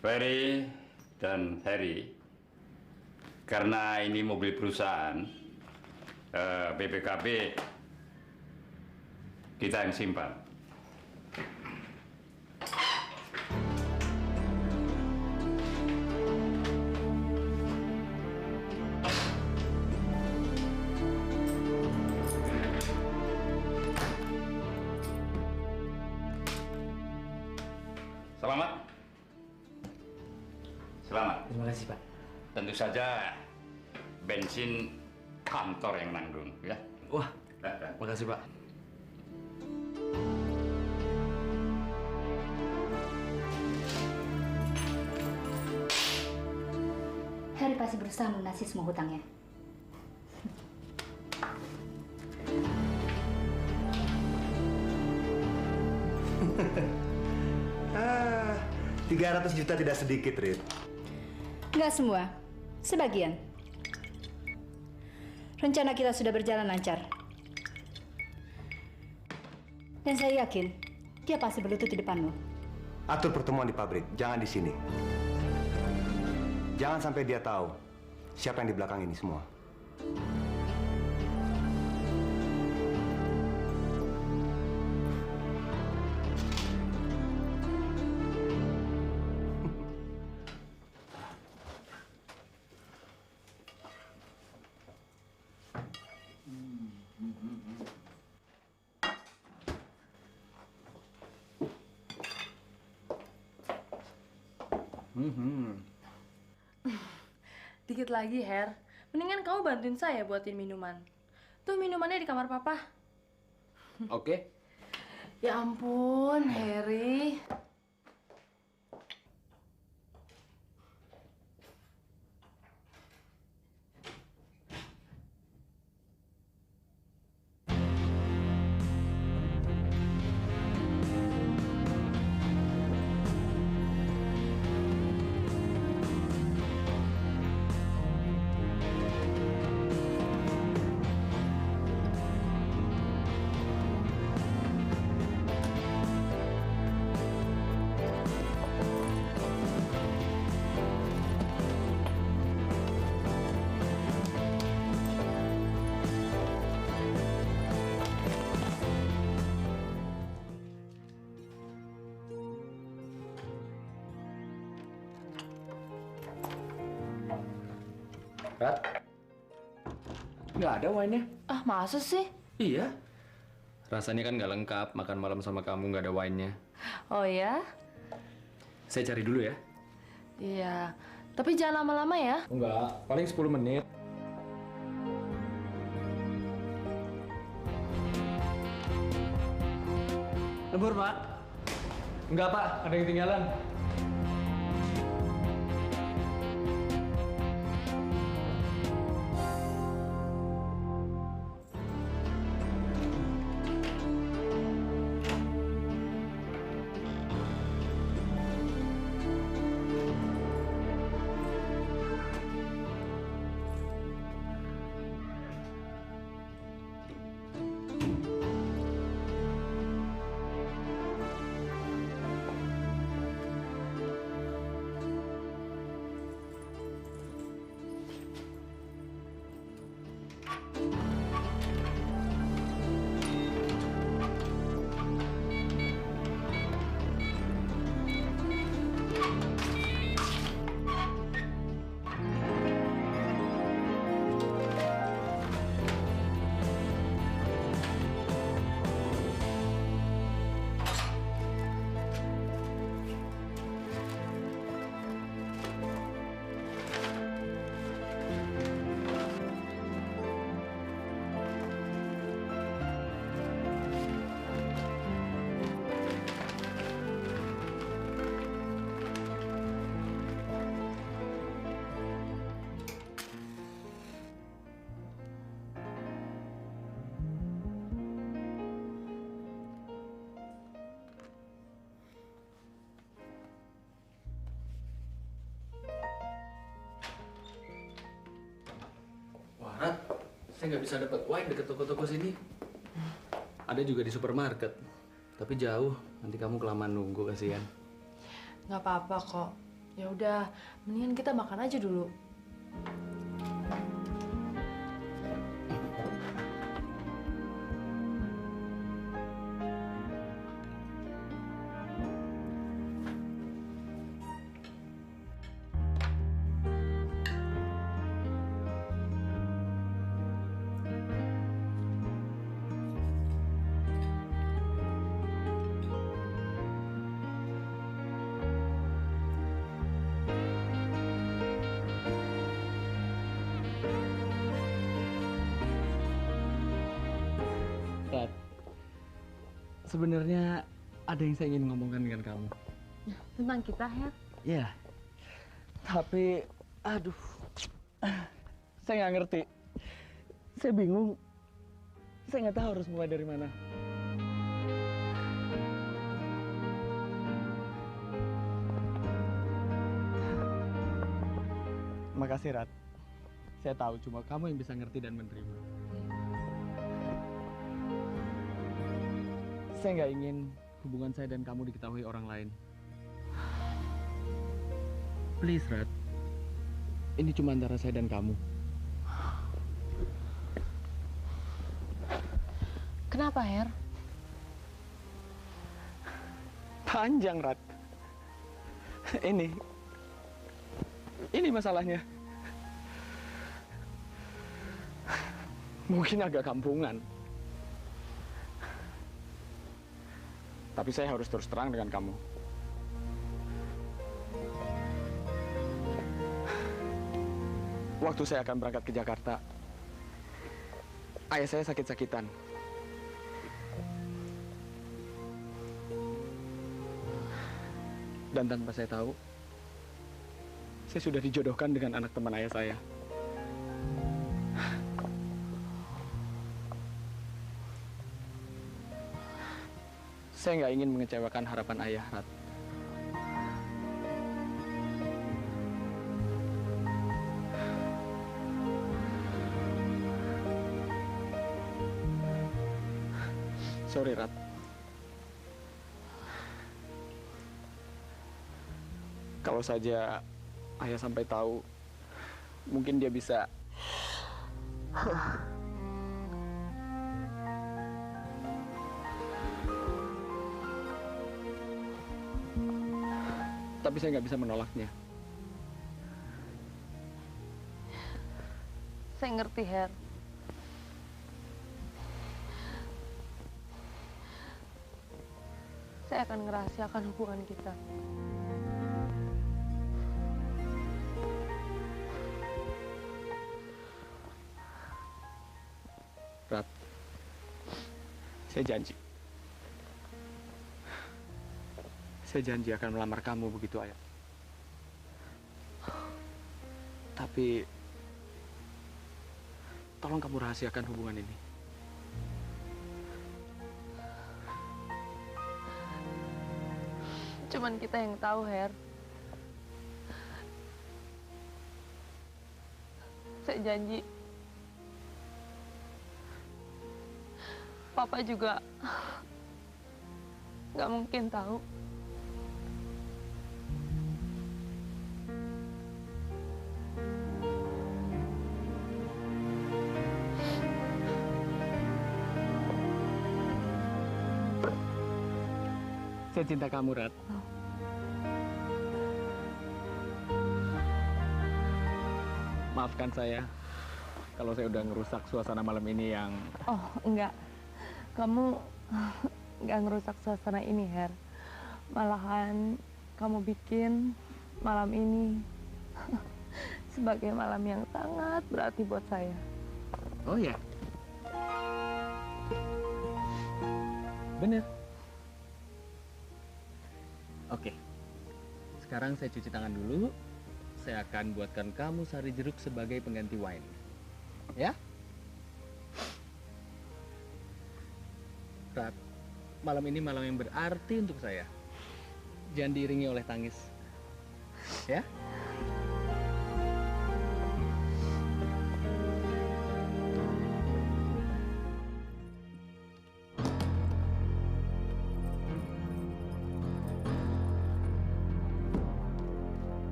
Ferry dan Harry, karena ini mobil perusahaan, BPKB kita yang simpan. Selamat. Selamat. Terima kasih, Pak. Tentu saja bensin kantor yang nanggung, ya. Wah, makasih, Pak. Harry pasti berusaha melunasi semua hutangnya. Ah, 300 juta tidak sedikit, Rit. Nggak semua, sebagian. Rencana kita sudah berjalan lancar. Dan saya yakin, dia pasti berlutut di depanmu. Atur pertemuan di pabrik, jangan di sini. Jangan sampai dia tahu siapa yang di belakang ini semua. Dikit lagi, Her. Mendingan kamu bantuin saya buatin minuman. Tuh minumannya di kamar papa. Oke. Ya ampun, Harry. Rat, nggak ada wine-nya. Ah, masa sih? Iya. Rasanya kan nggak lengkap makan malam sama kamu nggak ada wine-nya. Oh ya? Saya cari dulu ya. Iya. Tapi jangan lama-lama ya. Enggak, paling 10 menit. Lembur, Pak. Enggak, Pak. Ada yang ketinggalan. Rat, saya nggak bisa dapat wine dekat toko-toko sini. Ada juga di supermarket, tapi jauh. Nanti kamu kelamaan nunggu, kasihan. Nggak apa-apa kok. Ya udah, mendingan kita makan aja dulu. Rat, sebenarnya ada yang saya ingin ngomongkan dengan kamu. Tentang kita, Her. Iya, tapi aduh, saya nggak ngerti. Saya bingung. Saya nggak tahu harus mulai dari mana. Makasih, Rat. Saya tahu cuma kamu yang bisa ngerti dan menerima. Saya nggak ingin hubungan saya dan kamu diketahui orang lain. Please, Rat. Ini cuma antara saya dan kamu. Kenapa, Her? Panjang, Rat. Ini masalahnya. Mungkin agak kampungan. Tapi saya harus terus terang dengan kamu. Waktu saya akan berangkat ke Jakarta, ayah saya sakit-sakitan. Dan tanpa saya tahu, saya sudah dijodohkan dengan anak teman ayah saya. Saya nggak ingin mengecewakan harapan ayah, Rat. Sorry, Rat. Kalau saja ayah sampai tahu, mungkin dia bisa. Tapi saya nggak bisa menolaknya. Saya ngerti, Her. Saya akan ngerahasiakan hubungan kita. Rat, saya janji. Saya janji akan melamar kamu begitu, ayah. Tapi, tolong kamu rahasiakan hubungan ini. Cuman kita yang tahu, Her. Saya janji. Papa juga nggak mungkin tahu. Saya cinta kamu, Rat. Maafkan saya kalau saya udah ngerusak suasana malam ini yang... Oh, enggak. Kamu nggak ngerusak suasana ini, Her. Malahan kamu bikin malam ini sebagai malam yang sangat berarti buat saya. Oh ya? Bener. Oke. Sekarang saya cuci tangan dulu. Saya akan buatkan kamu sari jeruk sebagai pengganti wine. Ya? Rat, malam ini malam yang berarti untuk saya. Jangan diiringi oleh tangis. Ya?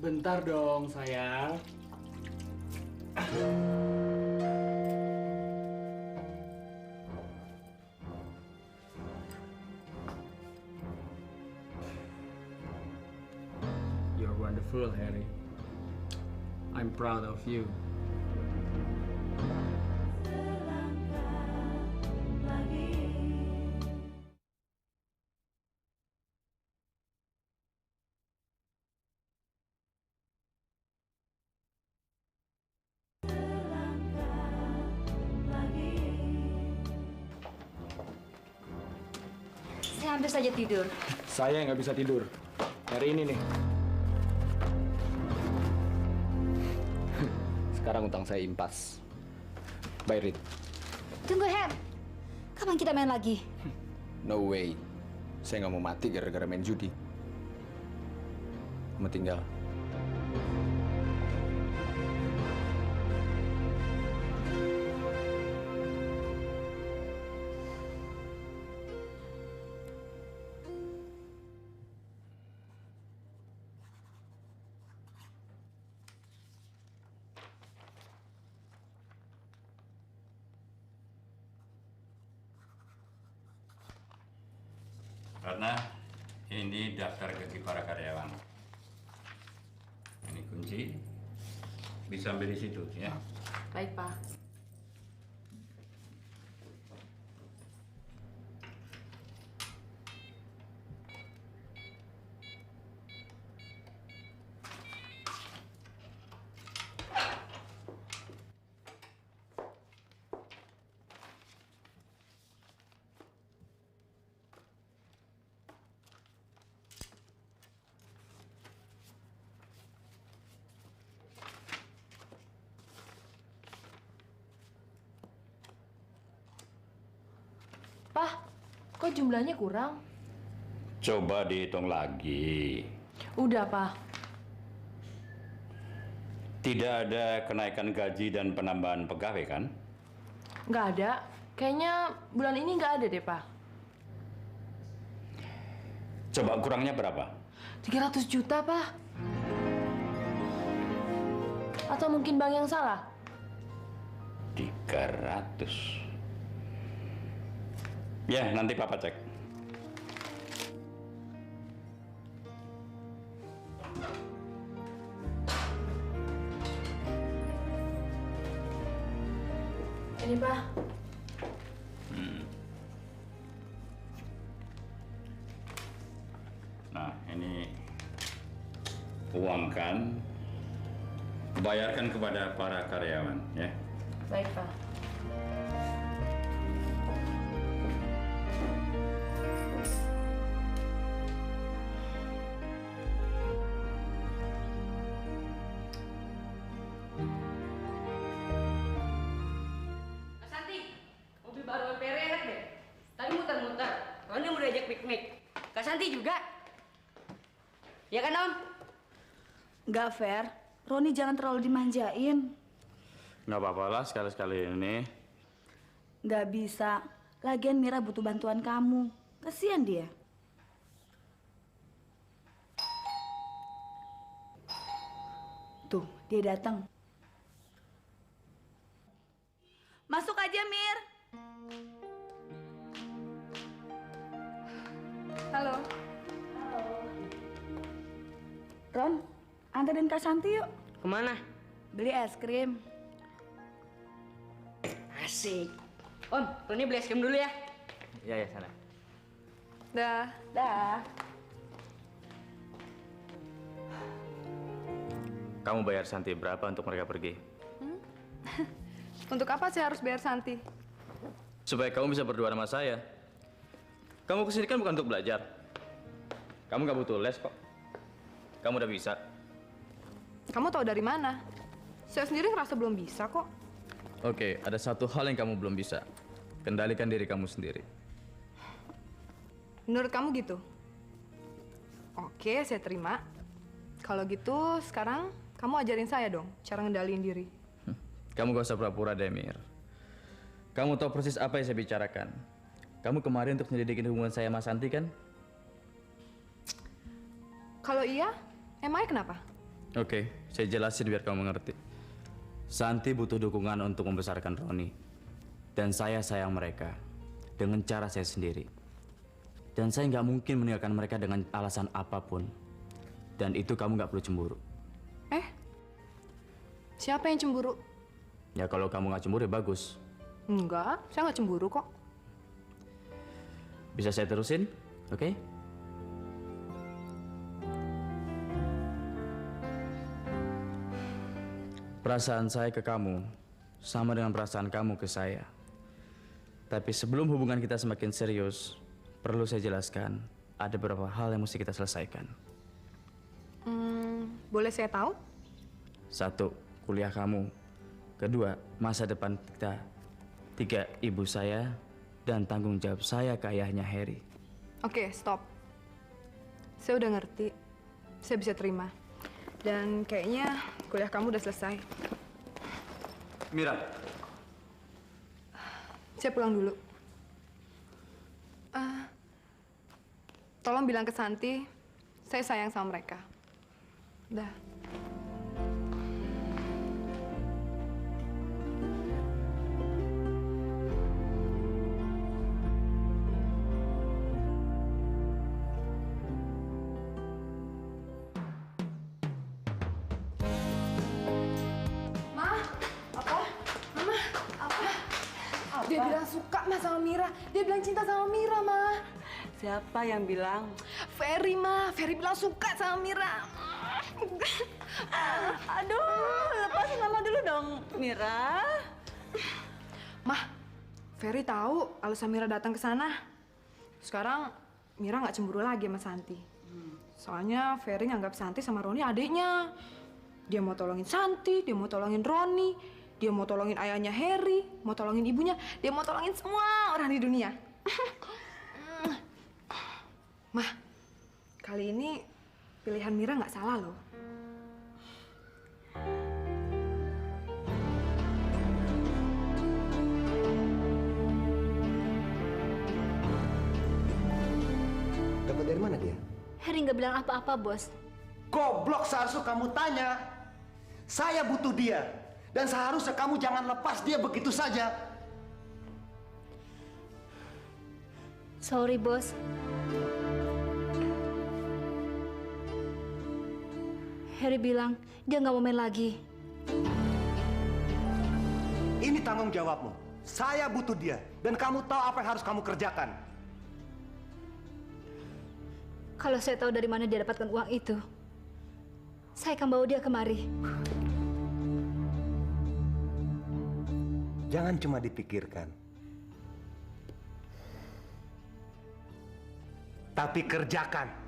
Sebentar dong, sayang. You're wonderful, Harry. I'm proud of you. Saya hampir saja tidur. Saya nggak bisa tidur. Hari ini nih. Sekarang utang saya impas. Bayar it. Tunggu, Her. Kapan kita main lagi? No way. Saya nggak mau mati gara-gara main judi. Kamu tinggal. Karena ini daftar gaji para karyawan. Ini kunci. Bisa ambil di situ ya. Baik, Pak. Pak, kok jumlahnya kurang? Coba dihitung lagi. Udah, Pak. Tidak ada kenaikan gaji dan penambahan pegawai kan? Nggak ada. Kayaknya bulan ini nggak ada deh, Pak. Coba kurangnya berapa? 300 juta, Pak. Atau mungkin bank yang salah? 300. Ya, nanti Papa cek. Ini, Pak. Nah, ini uang kan. Bayarkan kepada para karyawan, ya. Baik, Pak. Roni mau diajak piknik. Kak Santi juga. Ya kan, Om? Nggak fair. Roni jangan terlalu dimanjain. Nggak apa-apa lah sekali-sekali ini. Nggak bisa. Lagian Mira butuh bantuan kamu. Kasian dia. Tuh, dia datang. Masuk aja, Mir. Halo. Ron, anterin Kak Santi yuk. Kemana? Beli es krim. Asik. Om, Roni beli es krim dulu ya. Iya, sana. Dah. Dah. Kamu bayar Santi berapa untuk mereka pergi? Untuk apa sih harus bayar Santi? Supaya kamu bisa berdua sama saya. Kamu kesini kan bukan untuk belajar. Kamu gak butuh les kok. Kamu udah bisa. Kamu tahu dari mana? Saya sendiri ngerasa belum bisa kok. Oke, ada satu hal yang kamu belum bisa. Kendalikan diri kamu sendiri. Menurut kamu gitu? Oke, saya terima. Kalau gitu, sekarang kamu ajarin saya dong cara ngendaliin diri. Kamu gak usah pura-pura, Demir. Kamu tahu persis apa yang saya bicarakan. Kamu kemarin untuk menyelidikin hubungan saya sama Santi kan? Kalau iya, emangnya kenapa? Oke, saya jelasin biar kamu mengerti. Santi butuh dukungan untuk membesarkan Roni. Dan saya sayang mereka dengan cara saya sendiri. Dan saya nggak mungkin meninggalkan mereka dengan alasan apapun. Dan itu kamu nggak perlu cemburu. Siapa yang cemburu? Ya kalau kamu nggak cemburu ya bagus. Enggak, saya nggak cemburu kok. Bisa saya terusin? Oke? Perasaan saya ke kamu sama dengan perasaan kamu ke saya. Tapi sebelum hubungan kita semakin serius, perlu saya jelaskan ada beberapa hal yang mesti kita selesaikan. Boleh saya tahu? 1, kuliah kamu. 2, masa depan kita. 3, ibu saya. Dan tanggung jawab saya ke ayahnya Harry. Oke, stop. Saya udah ngerti. Saya bisa terima. Dan kayaknya kuliah kamu udah selesai. Mira. Saya pulang dulu. Tolong bilang ke Santi, saya sayang sama mereka. Dah. Dia bilang suka Ma sama Mira. Dia bilang cinta sama Mira, Ma. Siapa yang bilang? Ferry, Ma. Ferry bilang suka sama Mira. Aduh, lepasin Mama dulu dong, Mira. Ma, Ferry tahu alasan Mira datang ke sana. Sekarang Mira nggak cemburu lagi sama Santi. Soalnya Ferry nganggap Santi sama Roni adiknya. Dia mau tolongin Santi, dia mau tolongin Roni, dia mau tolongin ayahnya Harry, mau tolongin ibunya, dia mau tolongin semua orang di dunia. Mah, kali ini pilihan Mira nggak salah loh. Dapat dari mana dia? Harry nggak bilang apa-apa, Bos. Goblok, seharusnya kamu tanya. Saya butuh dia. Dan seharusnya kamu jangan lepas dia begitu saja. Sorry, Bos. Harry bilang dia nggak mau main lagi. Ini tanggung jawabmu. Saya butuh dia. Dan kamu tahu apa yang harus kamu kerjakan. Kalau saya tahu dari mana dia dapatkan uang itu, saya akan bawa dia kemari. Jangan cuma dipikirkan. Tapi kerjakan.